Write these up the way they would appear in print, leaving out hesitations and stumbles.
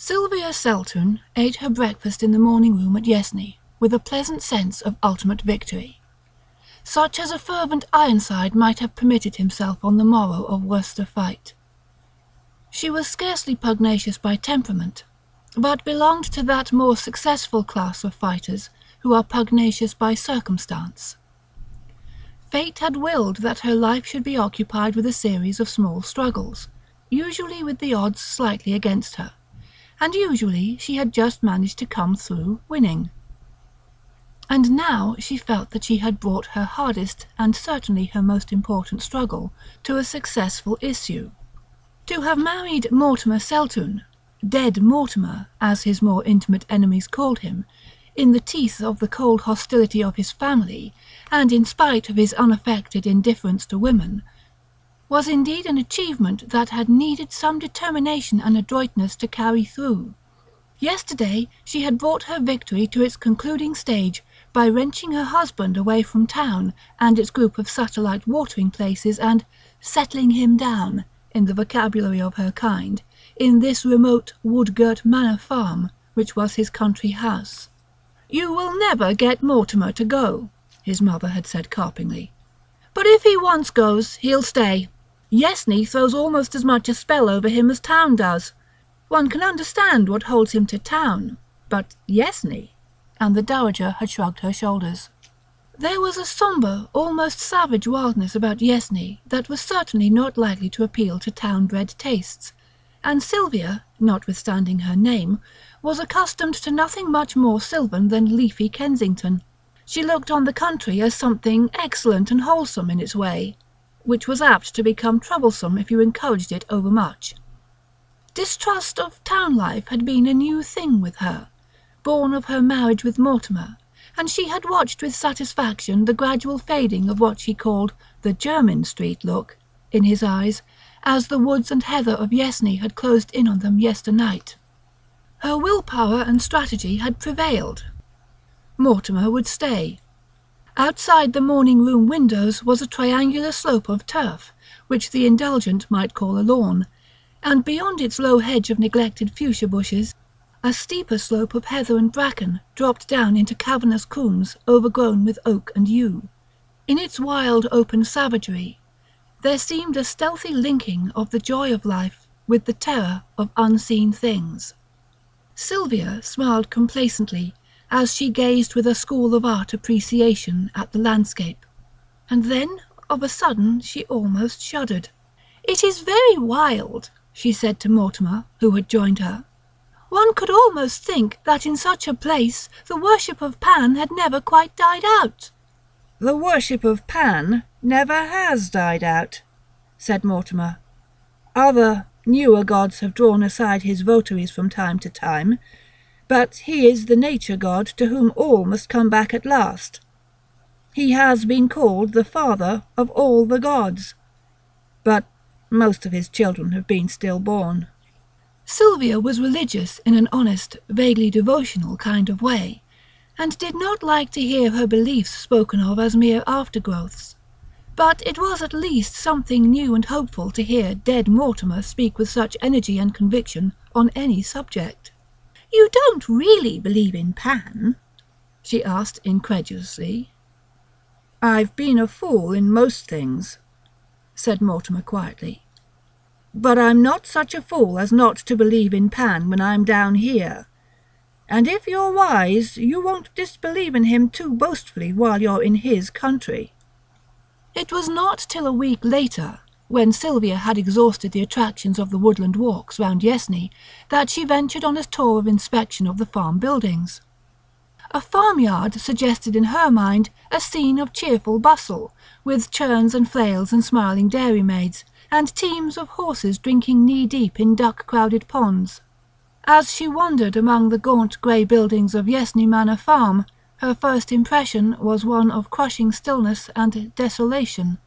Sylvia Seltoun ate her breakfast in the morning room at Yesney with a pleasant sense of ultimate victory, such as a fervent Ironside might have permitted himself on the morrow of Worcester fight. She was scarcely pugnacious by temperament, but belonged to that more successful class of fighters who are pugnacious by circumstance. Fate had willed that her life should be occupied with a series of small struggles, usually with the odds slightly against her, and usually she had just managed to come through winning. And now she felt that she had brought her hardest and certainly her most important struggle to a successful issue. To have married Mortimer Seltoun, Dead Mortimer, as his more intimate enemies called him, in the teeth of the cold hostility of his family, and in spite of his unaffected indifference to women, was indeed an achievement that had needed some determination and adroitness to carry through. Yesterday she had brought her victory to its concluding stage by wrenching her husband away from town and its group of satellite watering places and settling him down, in the vocabulary of her kind, in this remote wood-girt manor farm which was his country house. "You will never get Mortimer to go," his mother had said carpingly. "But if he once goes, he'll stay. Yesney throws almost as much a spell over him as town does. One can understand what holds him to town, but Yesney—" and the dowager had shrugged her shoulders. There was a sombre, almost savage wildness about Yesney that was certainly not likely to appeal to town-bred tastes, and Sylvia, notwithstanding her name, was accustomed to nothing much more sylvan than leafy Kensington. She looked on the country as something excellent and wholesome in its way, which was apt to become troublesome if you encouraged it overmuch. Distrust of town life had been a new thing with her, born of her marriage with Mortimer, and she had watched with satisfaction the gradual fading of what she called the Jermyn Street look in his eyes, as the woods and heather of Yesney had closed in on them yesternight. Her willpower and strategy had prevailed. Mortimer would stay. Outside the morning-room windows was a triangular slope of turf, which the indulgent might call a lawn, and beyond its low hedge of neglected fuchsia bushes, a steeper slope of heather and bracken dropped down into cavernous combes overgrown with oak and yew. In its wild open savagery, there seemed a stealthy linking of the joy of life with the terror of unseen things. Sylvia smiled complacently as she gazed with a school of art appreciation at the landscape, and then of a sudden she almost shuddered. "It is very wild," she said to Mortimer, who had joined her. "One could almost think that in such a place the worship of Pan had never quite died out." "The worship of Pan never has died out," said Mortimer. "Other, newer gods have drawn aside his votaries from time to time, but he is the nature god to whom all must come back at last. He has been called the father of all the gods, but most of his children have been stillborn." Sylvia was religious in an honest, vaguely devotional kind of way, and did not like to hear her beliefs spoken of as mere aftergrowths. But it was at least something new and hopeful to hear Dead Mortimer speak with such energy and conviction on any subject. "You don't really believe in Pan?" she asked incredulously. "I've been a fool in most things," said Mortimer quietly. "But I'm not such a fool as not to believe in Pan when I'm down here. And if you're wise, you won't disbelieve in him too boastfully while you're in his country." It was not till a week later, when Sylvia had exhausted the attractions of the woodland walks round Yesney, that she ventured on a tour of inspection of the farm buildings. A farmyard suggested in her mind a scene of cheerful bustle, with churns and flails and smiling dairymaids, and teams of horses drinking knee-deep in duck-crowded ponds. As she wandered among the gaunt grey buildings of Yesney Manor Farm, her first impression was one of crushing stillness and desolation,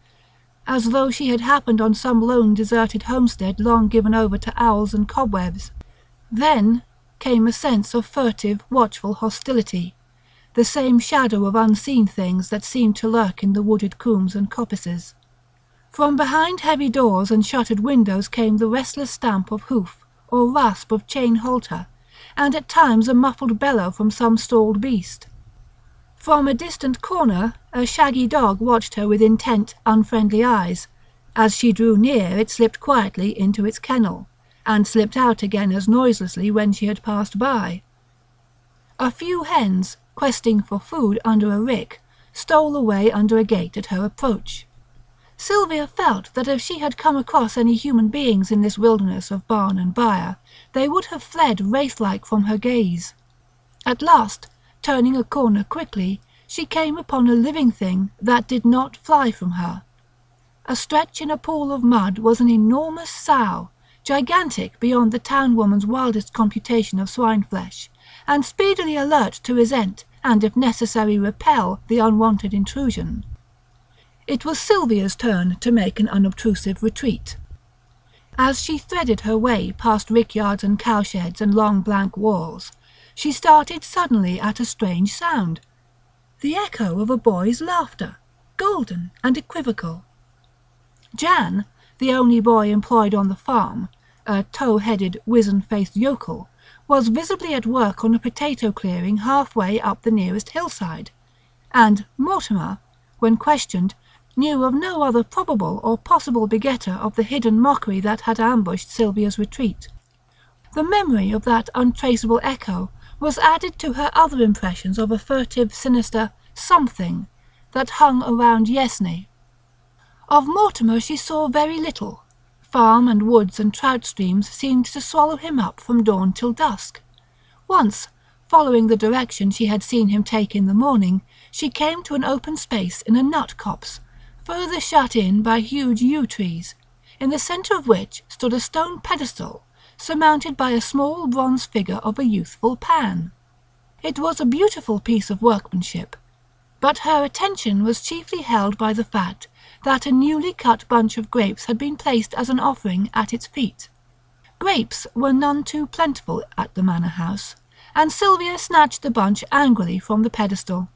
as though she had happened on some lone deserted homestead long given over to owls and cobwebs. Then came a sense of furtive, watchful hostility, the same shadow of unseen things that seemed to lurk in the wooded combes and coppices. From behind heavy doors and shuttered windows came the restless stamp of hoof, or rasp of chain halter, and at times a muffled bellow from some stalled beast. From a distant corner a shaggy dog watched her with intent, unfriendly eyes. As she drew near it slipped quietly into its kennel, and slipped out again as noiselessly when she had passed by. A few hens, questing for food under a rick, stole away under a gate at her approach. Sylvia felt that if she had come across any human beings in this wilderness of barn and byre, they would have fled wraith-like from her gaze. At last, turning a corner quickly, she came upon a living thing that did not fly from her. Astretch in a pool of mud was an enormous sow, gigantic beyond the town woman's wildest computation of swine flesh, and speedily alert to resent and if necessary repel the unwanted intrusion. It was Sylvia's turn to make an unobtrusive retreat. As she threaded her way past rickyards and cowsheds and long blank walls, she started suddenly at a strange sound, the echo of a boy's laughter, golden and equivocal. Jan, the only boy employed on the farm, a tow-headed, wizen-faced yokel, was visibly at work on a potato clearing halfway up the nearest hillside, and Mortimer, when questioned, knew of no other probable or possible begetter of the hidden mockery that had ambushed Sylvia's retreat. The memory of that untraceable echo was added to her other impressions of a furtive, sinister something that hung around Yesney. Of Mortimer she saw very little. Farm and woods and trout streams seemed to swallow him up from dawn till dusk. Once, following the direction she had seen him take in the morning, she came to an open space in a nut copse, further shut in by huge yew trees, in the centre of which stood a stone pedestal, surmounted by a small bronze figure of a youthful Pan. It was a beautiful piece of workmanship, but her attention was chiefly held by the fact that a newly cut bunch of grapes had been placed as an offering at its feet. Grapes were none too plentiful at the manor house, and Sylvia snatched the bunch angrily from the pedestal.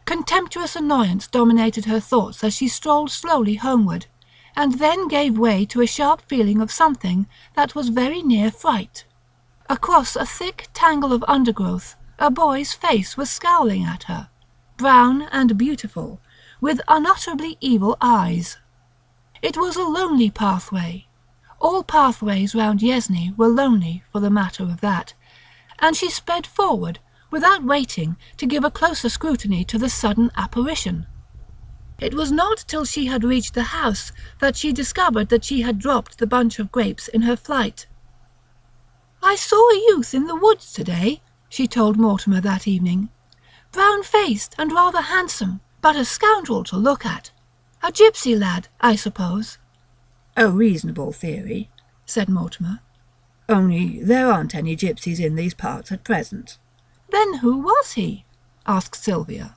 Contemptuous annoyance dominated her thoughts as she strolled slowly homeward, and then gave way to a sharp feeling of something that was very near fright. Across a thick tangle of undergrowth a boy's face was scowling at her, brown and beautiful, with unutterably evil eyes. It was a lonely pathway. All pathways round Yesney were lonely for the matter of that, and she sped forward, without waiting to give a closer scrutiny to the sudden apparition. It was not till she had reached the house that she discovered that she had dropped the bunch of grapes in her flight. "I saw a youth in the woods today," she told Mortimer that evening. "Brown-faced and rather handsome, but a scoundrel to look at. A gypsy lad, I suppose." "A reasonable theory," said Mortimer. "Only there aren't any gypsies in these parts at present." "Then who was he?" asked Sylvia.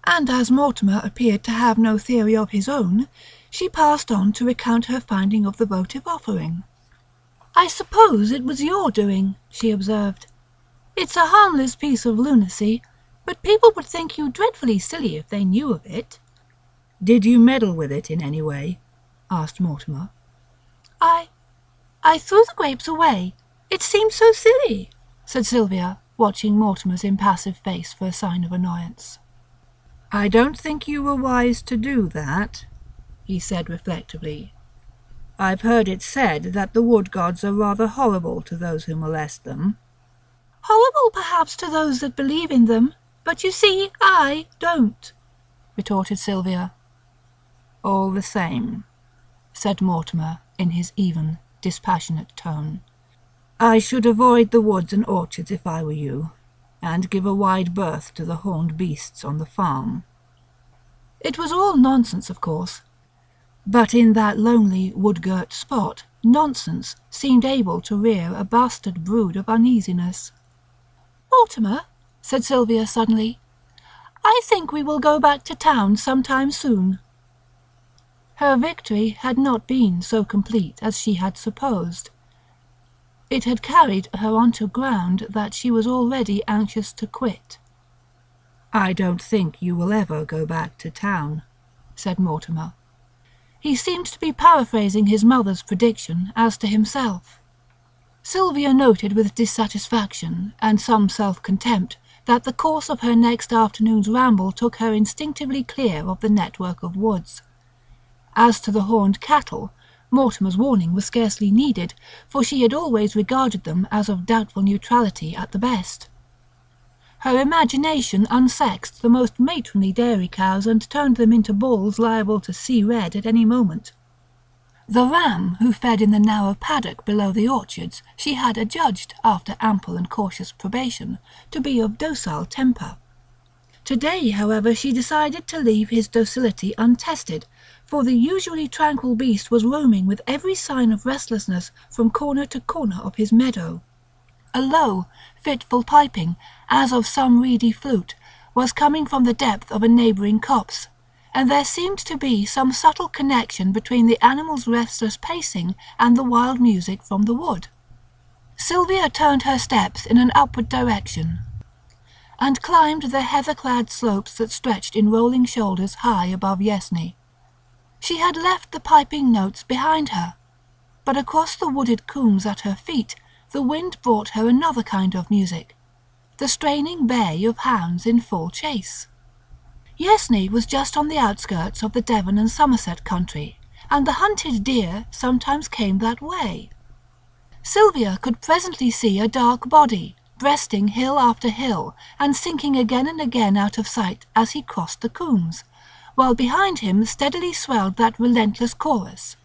And as Mortimer appeared to have no theory of his own, she passed on to recount her finding of the votive offering. "I suppose it was your doing," she observed. "It's a harmless piece of lunacy, but people would think you dreadfully silly if they knew of it." "Did you meddle with it in any way?" asked Mortimer. I threw the grapes away. It seemed so silly," said Sylvia, watching Mortimer's impassive face for a sign of annoyance. "I don't think you were wise to do that," he said reflectively. "I've heard it said that the wood gods are rather horrible to those who molest them." "Horrible perhaps to those that believe in them, but you see I don't," retorted Sylvia. "All the same," said Mortimer in his even, dispassionate tone, "I should avoid the woods and orchards if I were you, and give a wide berth to the horned beasts on the farm." It was all nonsense, of course, but in that lonely wood-girt spot nonsense seemed able to rear a bastard brood of uneasiness. "Mortimer," said Sylvia suddenly, "I think we will go back to town sometime soon." Her victory had not been so complete as she had supposed. It had carried her onto ground that she was already anxious to quit. "I don't think you will ever go back to town," said Mortimer. He seemed to be paraphrasing his mother's prediction as to himself. Sylvia noted with dissatisfaction and some self-contempt that the course of her next afternoon's ramble took her instinctively clear of the network of woods. As to the horned cattle, Mortimer's warning was scarcely needed, for she had always regarded them as of doubtful neutrality at the best. Her imagination unsexed the most matronly dairy cows and turned them into bulls liable to see red at any moment. The ram who fed in the narrow paddock below the orchards she had adjudged, after ample and cautious probation, to be of docile temper. Today, however, she decided to leave his docility untested, for the usually tranquil beast was roaming with every sign of restlessness from corner to corner of his meadow. A low, fitful piping, as of some reedy flute, was coming from the depth of a neighbouring copse, and there seemed to be some subtle connection between the animal's restless pacing and the wild music from the wood. Sylvia turned her steps in an upward direction, and climbed the heather-clad slopes that stretched in rolling shoulders high above Yesney. She had left the piping notes behind her, but across the wooded combes at her feet the wind brought her another kind of music, the straining bay of hounds in full chase. Yesney was just on the outskirts of the Devon and Somerset country, and the hunted deer sometimes came that way. Sylvia could presently see a dark body, breasting hill after hill, and sinking again and again out of sight as he crossed the combes, while behind him steadily swelled that relentless chorus,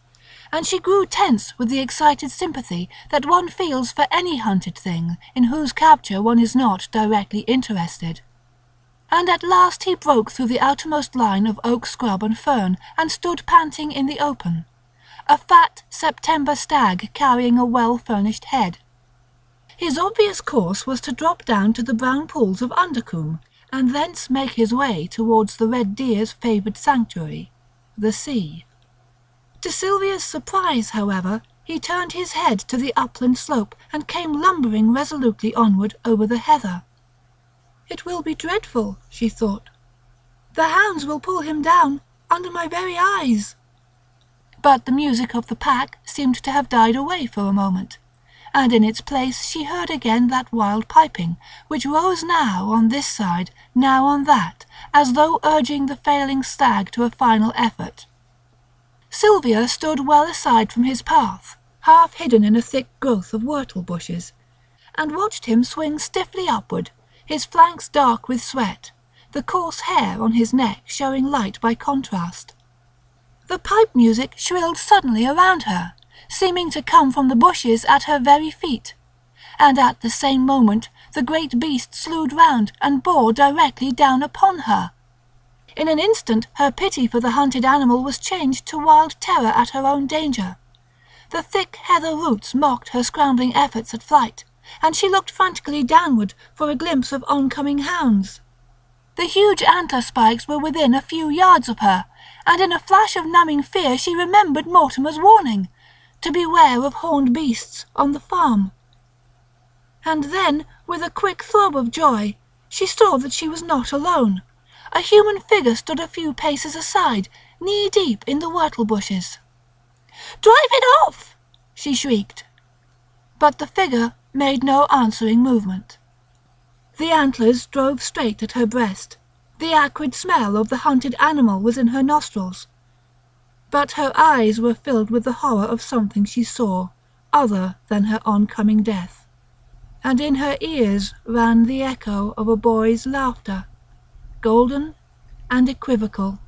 and she grew tense with the excited sympathy that one feels for any hunted thing in whose capture one is not directly interested. And at last he broke through the outermost line of oak scrub and fern and stood panting in the open, a fat September stag carrying a well-furnished head. His obvious course was to drop down to the brown pools of Undercombe, and thence make his way towards the red deer's favoured sanctuary, the sea. To Sylvia's surprise, however, he turned his head to the upland slope and came lumbering resolutely onward over the heather. "It will be dreadful," she thought. "The hounds will pull him down under my very eyes." But the music of the pack seemed to have died away for a moment, and in its place she heard again that wild piping, which rose now on this side, now on that, as though urging the failing stag to a final effort. Sylvia stood well aside from his path, half hidden in a thick growth of whortle bushes, and watched him swing stiffly upward, his flanks dark with sweat, the coarse hair on his neck showing light by contrast. The pipe music shrilled suddenly around her, seeming to come from the bushes at her very feet, and at the same moment the great beast slewed round and bore directly down upon her. In an instant her pity for the hunted animal was changed to wild terror at her own danger. The thick heather roots mocked her scrambling efforts at flight, and she looked frantically downward for a glimpse of oncoming hounds. The huge antler spikes were within a few yards of her, and in a flash of numbing fear she remembered Mortimer's warning, to beware of horned beasts on the farm. And then, with a quick throb of joy, she saw that she was not alone. A human figure stood a few paces aside, knee-deep in the whortle bushes. "Drive it off!" she shrieked. But the figure made no answering movement. The antlers drove straight at her breast. The acrid smell of the hunted animal was in her nostrils. But her eyes were filled with the horror of something she saw, other than her oncoming death. And in her ears ran the echo of a boy's laughter, golden and equivocal.